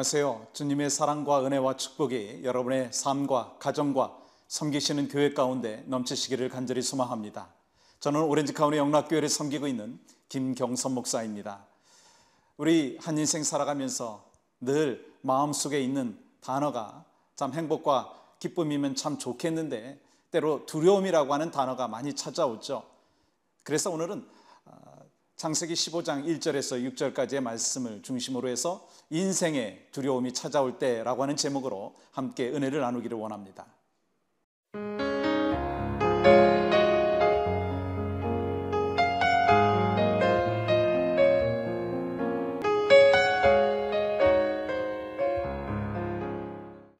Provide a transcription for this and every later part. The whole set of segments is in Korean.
안녕하세요. 주님의 사랑과 은혜와 축복이 여러분의 삶과 가정과 섬기시는 교회 가운데 넘치시기를 간절히 소망합니다. 저는 오렌지 카운티 영락교회를 섬기고 있는 김경선 목사입니다. 우리 한 인생 살아가면서 늘 마음속에 있는 단어가 참 행복과 기쁨이면 참 좋겠는데 때로 두려움이라고 하는 단어가 많이 찾아오죠. 그래서 오늘은 창세기 15장 1절에서 6절까지의 말씀을 중심으로 해서 인생의 두려움이 찾아올 때라고 하는 제목으로 함께 은혜를 나누기를 원합니다.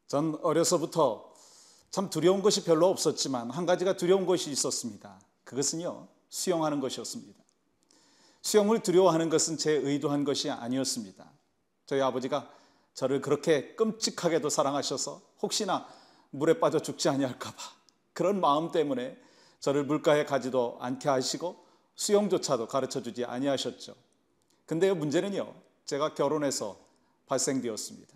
전 어려서부터 참 두려운 것이 별로 없었지만 한 가지가 두려운 것이 있었습니다. 그것은요, 수영하는 것이었습니다. 수영을 두려워하는 것은 제 의도한 것이 아니었습니다. 저희 아버지가 저를 그렇게 끔찍하게도 사랑하셔서 혹시나 물에 빠져 죽지 아니할까 봐 그런 마음 때문에 저를 물가에 가지도 않게 하시고 수영조차도 가르쳐주지 아니하셨죠. 근데 문제는요, 제가 결혼해서 발생되었습니다.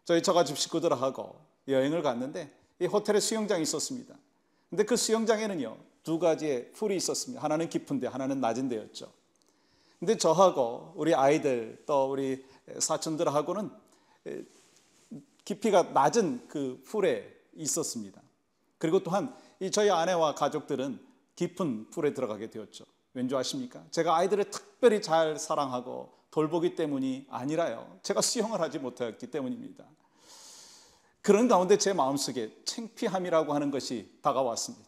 저희 처가집 식구들하고 여행을 갔는데 이 호텔에 수영장이 있었습니다. 근데 그 수영장에는요, 두 가지의 풀이 있었습니다. 하나는 깊은 데, 하나는 낮은 데였죠. 근데 저하고 우리 아이들 또 우리 사촌들하고는 깊이가 낮은 그 풀에 있었습니다. 그리고 또한 이 저희 아내와 가족들은 깊은 풀에 들어가게 되었죠. 왠지 아십니까? 제가 아이들을 특별히 잘 사랑하고 돌보기 때문이 아니라요, 제가 수영을 하지 못했기 때문입니다. 그런 가운데 제 마음속에 창피함이라고 하는 것이 다가왔습니다.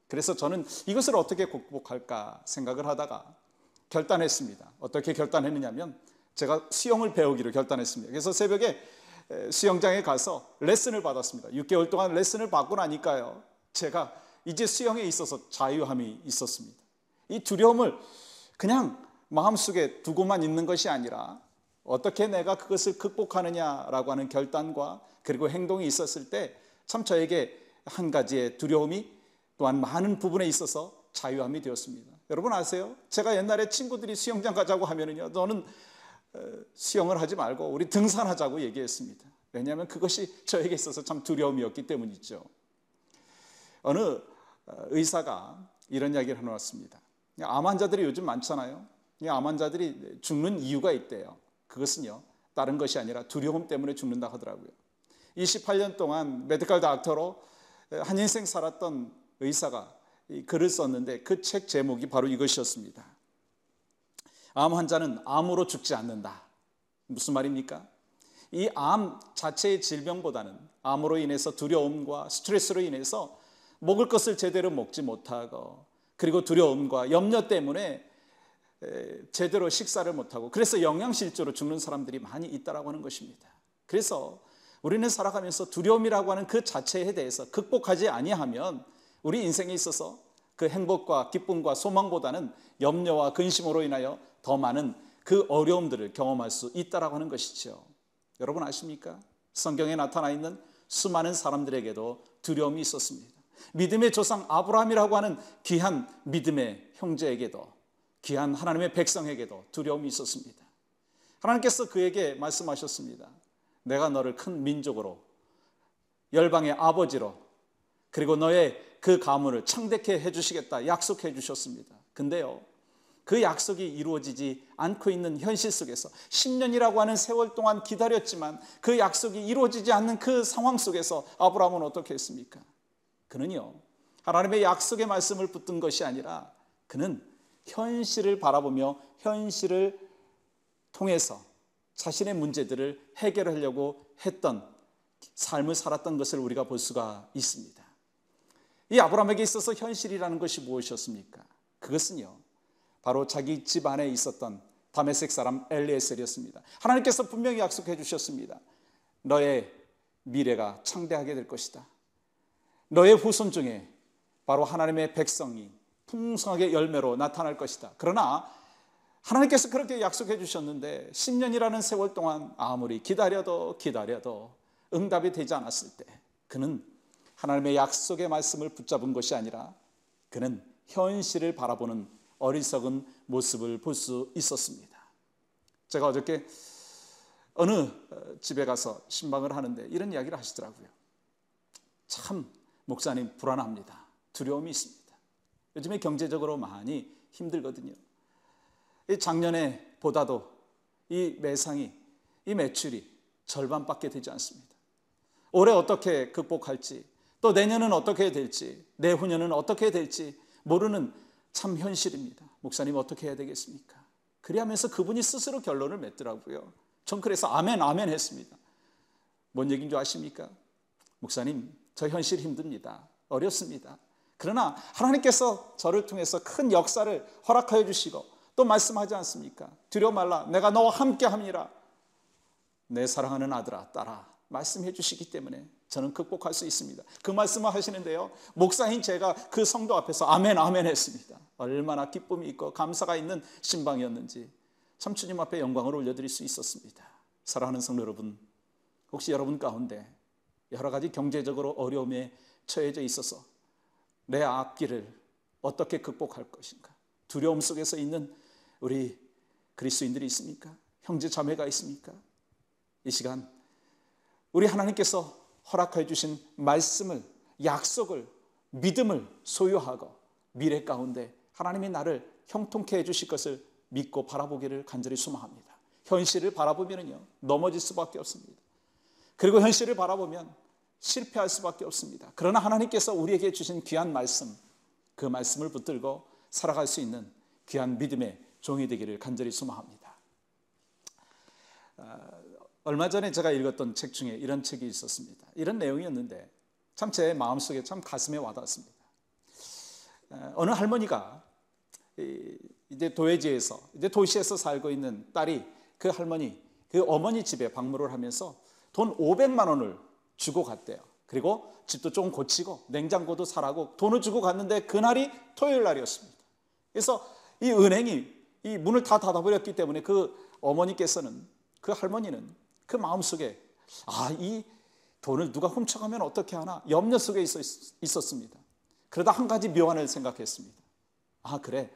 그래서 저는 이것을 어떻게 극복할까 생각을 하다가 결단했습니다. 어떻게 결단했느냐면 제가 수영을 배우기로 결단했습니다. 그래서 새벽에 수영장에 가서 레슨을 받았습니다. 6개월 동안 레슨을 받고 나니까요, 제가 이제 수영에 있어서 자유함이 있었습니다. 이 두려움을 그냥 마음속에 두고만 있는 것이 아니라 어떻게 내가 그것을 극복하느냐라고 하는 결단과 그리고 행동이 있었을 때 참 저에게 한 가지의 두려움이 또한 많은 부분에 있어서 자유함이 되었습니다. 여러분 아세요? 제가 옛날에 친구들이 수영장 가자고 하면은요, 너는 수영을 하지 말고 우리 등산하자고 얘기했습니다. 왜냐하면 그것이 저에게 있어서 참 두려움이었기 때문이죠. 어느 의사가 이런 이야기를 해놓았습니다. 암 환자들이 요즘 많잖아요. 암 환자들이 죽는 이유가 있대요. 그것은요, 다른 것이 아니라 두려움 때문에 죽는다 하더라고요. 28년 동안 메디컬 닥터로 한 인생 살았던 의사가 글을 썼는데 그 책 제목이 바로 이것이었습니다. 암 환자는 암으로 죽지 않는다. 무슨 말입니까? 이 암 자체의 질병보다는 암으로 인해서 두려움과 스트레스로 인해서 먹을 것을 제대로 먹지 못하고 그리고 두려움과 염려 때문에 제대로 식사를 못하고 그래서 영양실조로 죽는 사람들이 많이 있다라고 하는 것입니다. 그래서 우리는 살아가면서 두려움이라고 하는 그 자체에 대해서 극복하지 아니하면 우리 인생에 있어서 그 행복과 기쁨과 소망보다는 염려와 근심으로 인하여 더 많은 그 어려움들을 경험할 수 있다라고 하는 것이죠. 여러분 아십니까? 성경에 나타나 있는 수많은 사람들에게도 두려움이 있었습니다. 믿음의 조상 아브라함이라고 하는 귀한 믿음의 형제에게도, 귀한 하나님의 백성에게도 두려움이 있었습니다. 하나님께서 그에게 말씀하셨습니다. 내가 너를 큰 민족으로, 열방의 아버지로, 그리고 너의 그 가문을 창대케 해주시겠다 약속해 주셨습니다. 근데요, 그 약속이 이루어지지 않고 있는 현실 속에서 10년이라고 하는 세월 동안 기다렸지만 그 약속이 이루어지지 않는 그 상황 속에서 아브라함은 어떻게 했습니까? 그는요, 하나님의 약속의 말씀을 붙든 것이 아니라 그는 현실을 바라보며 현실을 통해서 자신의 문제들을 해결하려고 했던 삶을 살았던 것을 우리가 볼 수가 있습니다. 이 아브라함에게 있어서 현실이라는 것이 무엇이었습니까? 그것은요, 바로 자기 집안에 있었던 다메섹 사람 엘리에셀이었습니다. 하나님께서 분명히 약속해 주셨습니다. 너의 미래가 창대하게 될 것이다. 너의 후손 중에 바로 하나님의 백성이 풍성하게 열매로 나타날 것이다. 그러나 하나님께서 그렇게 약속해 주셨는데 10년이라는 세월 동안 아무리 기다려도 응답이 되지 않았을 때 그는 하나님의 약속의 말씀을 붙잡은 것이 아니라 그는 현실을 바라보는 어리석은 모습을 볼 수 있었습니다. 제가 어저께 어느 집에 가서 신방을 하는데 이런 이야기를 하시더라고요. 참 목사님 불안합니다. 두려움이 있습니다. 요즘에 경제적으로 많이 힘들거든요. 이 작년에 보다도 이 매상이, 이 매출이 절반밖에 되지 않습니다. 올해 어떻게 극복할지, 또 내년은 어떻게 될지, 내후년은 어떻게 될지 모르는 참 현실입니다. 목사님 어떻게 해야 되겠습니까? 그리하면서 그분이 스스로 결론을 맺더라고요. 전 그래서 아멘 아멘 했습니다. 뭔 얘기인 줄 아십니까? 목사님, 저 현실 힘듭니다. 어렵습니다. 그러나 하나님께서 저를 통해서 큰 역사를 허락하여 주시고 또 말씀하지 않습니까? 두려워 말라, 내가 너와 함께 함이라. 내 사랑하는 아들아, 딸아, 말씀해 주시기 때문에 저는 극복할 수 있습니다. 그 말씀을 하시는데요, 목사인 제가 그 성도 앞에서 아멘 아멘 했습니다. 얼마나 기쁨이 있고 감사가 있는 신방이었는지 참 주님 앞에 영광을 올려드릴 수 있었습니다. 사랑하는 성도 여러분, 혹시 여러분 가운데 여러 가지 경제적으로 어려움에 처해져 있어서 내 앞길을 어떻게 극복할 것인가, 두려움 속에서 있는 우리 그리스도인들이 있습니까? 형제 자매가 있습니까? 이 시간 우리 하나님께서 허락해 주신 말씀을, 약속을, 믿음을 소유하고 미래 가운데 하나님이 나를 형통케 해주실 것을 믿고 바라보기를 간절히 소망합니다. 현실을 바라보면요 넘어질 수밖에 없습니다. 그리고 현실을 바라보면 실패할 수밖에 없습니다. 그러나 하나님께서 우리에게 주신 귀한 말씀, 그 말씀을 붙들고 살아갈 수 있는 귀한 믿음의 종이 되기를 간절히 소망합니다. 얼마 전에 제가 읽었던 책 중에 이런 책이 있었습니다. 이런 내용이었는데 참 제 마음속에 참 가슴에 와닿았습니다. 어느 할머니가 이제 도회지에서, 이제 도시에서 살고 있는 딸이 그 할머니, 그 어머니 집에 방문을 하면서 돈 500만 원을 주고 갔대요. 그리고 집도 좀 고치고 냉장고도 사라고 돈을 주고 갔는데 그날이 토요일 날이었습니다. 그래서 이 은행이 이 문을 다 닫아버렸기 때문에 그 어머니께서는, 그 할머니는 그 마음속에 이 돈을 누가 훔쳐가면 어떻게 하나 염려 속에 있었습니다. 그러다 한 가지 묘안을 생각했습니다. 그래,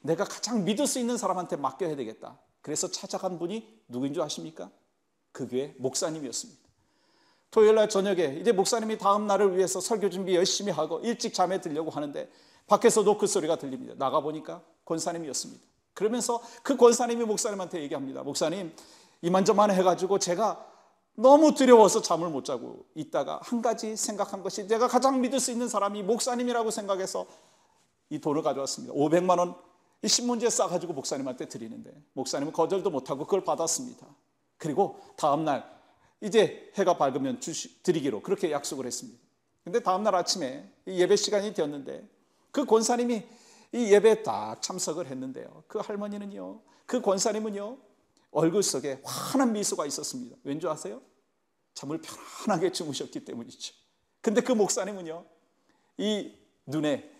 내가 가장 믿을 수 있는 사람한테 맡겨야 되겠다. 그래서 찾아간 분이 누구인 줄 아십니까? 그 교회 목사님이었습니다. 토요일날 저녁에 이제 목사님이 다음 날을 위해서 설교 준비 열심히 하고 일찍 잠에 들려고 하는데 밖에서 노크 소리가 들립니다. 나가보니까 권사님이었습니다. 그러면서 그 권사님이 목사님한테 얘기합니다. 목사님, 이만저만 해가지고 제가 너무 두려워서 잠을 못 자고 있다가 한 가지 생각한 것이, 내가 가장 믿을 수 있는 사람이 목사님이라고 생각해서 이 돈을 가져왔습니다. 500만 원 이 신문지에 싸가지고 목사님한테 드리는데 목사님은 거절도 못하고 그걸 받았습니다. 그리고 다음날 이제 해가 밝으면 드리기로 그렇게 약속을 했습니다. 근데 다음날 아침에 이 예배 시간이 되었는데 그 권사님이 이 예배에 딱 참석을 했는데요, 그 할머니는요, 그 권사님은요, 얼굴 속에 환한 미소가 있었습니다. 왠 줄 아세요? 잠을 편안하게 주무셨기 때문이죠. 근데 그 목사님은요, 이 눈에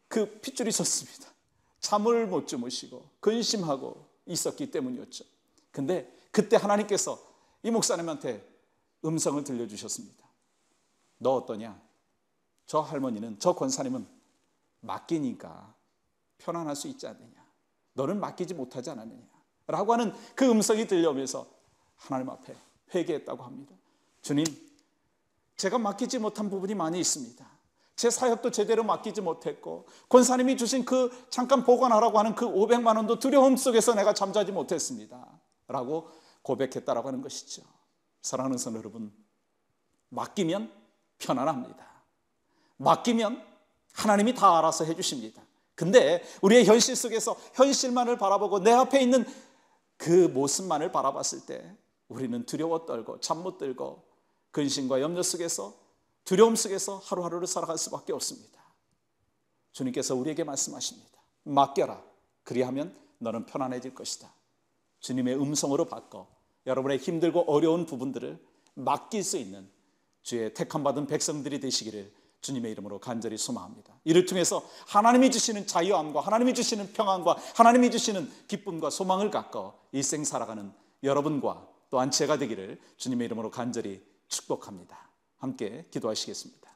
그 핏줄이 섰습니다. 잠을 못 주무시고 근심하고 있었기 때문이었죠. 근데 그때 하나님께서 이 목사님한테 음성을 들려주셨습니다. 너 어떠냐? 저 할머니는, 저 권사님은 맡기니까 편안할 수 있지 않느냐? 너는 맡기지 못하지 않았느냐? 라고 하는 그 음성이 들려오면서 하나님 앞에 회개했다고 합니다. 주님, 제가 맡기지 못한 부분이 많이 있습니다. 제 사역도 제대로 맡기지 못했고 권사님이 주신 그 잠깐 보관하라고 하는 그 500만 원도 두려움 속에서 내가 잠자지 못했습니다. 라고 고백했다라고 하는 것이죠. 사랑하는 성도 여러분, 맡기면 편안합니다. 맡기면 하나님이 다 알아서 해주십니다. 근데 우리의 현실 속에서 현실만을 바라보고 내 앞에 있는 그 모습만을 바라봤을 때 우리는 두려워 떨고 잠 못 들고 근심과 염려 속에서, 두려움 속에서 하루하루를 살아갈 수밖에 없습니다. 주님께서 우리에게 말씀하십니다. 맡겨라. 그리하면 너는 편안해질 것이다. 주님의 음성으로 바꿔 여러분의 힘들고 어려운 부분들을 맡길 수 있는 주의 택함받은 백성들이 되시기를 주님의 이름으로 간절히 소망합니다. 이를 통해서 하나님이 주시는 자유함과 하나님이 주시는 평안과 하나님이 주시는 기쁨과 소망을 갖고 일생 살아가는 여러분과 또한 제가 되기를 주님의 이름으로 간절히 축복합니다. 함께 기도하시겠습니다.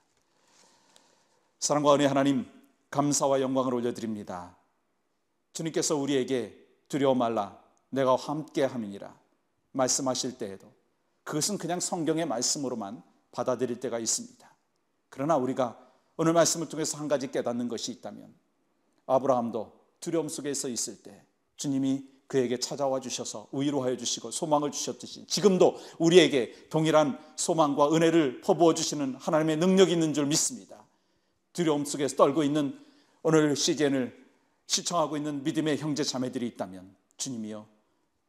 사랑과 은혜 하나님, 감사와 영광을 올려드립니다. 주님께서 우리에게 두려워 말라, 내가 함께 함이니라, 말씀하실 때에도 그것은 그냥 성경의 말씀으로만 받아들일 때가 있습니다. 그러나 우리가 오늘 말씀을 통해서 한 가지 깨닫는 것이 있다면, 아브라함도 두려움 속에서 있을 때 주님이 그에게 찾아와 주셔서 위로하여 주시고 소망을 주셨듯이 지금도 우리에게 동일한 소망과 은혜를 퍼부어 주시는 하나님의 능력이 있는 줄 믿습니다. 두려움 속에서 떨고 있는 오늘 CGN을 시청하고 있는 믿음의 형제 자매들이 있다면 주님이여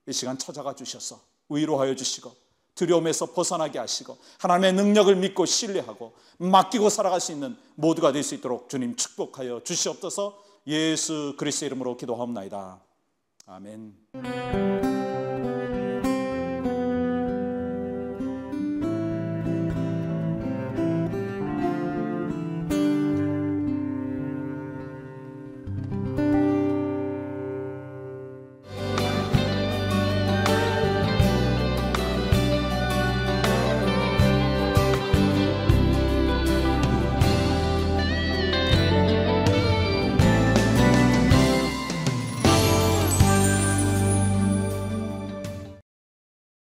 이 시간 찾아가 주셔서 위로하여 주시고 두려움에서 벗어나게 하시고 하나님의 능력을 믿고 신뢰하고 맡기고 살아갈 수 있는 모두가 될 수 있도록 주님 축복하여 주시옵소서. 예수 그리스도의 이름으로 기도하옵나이다. 아멘.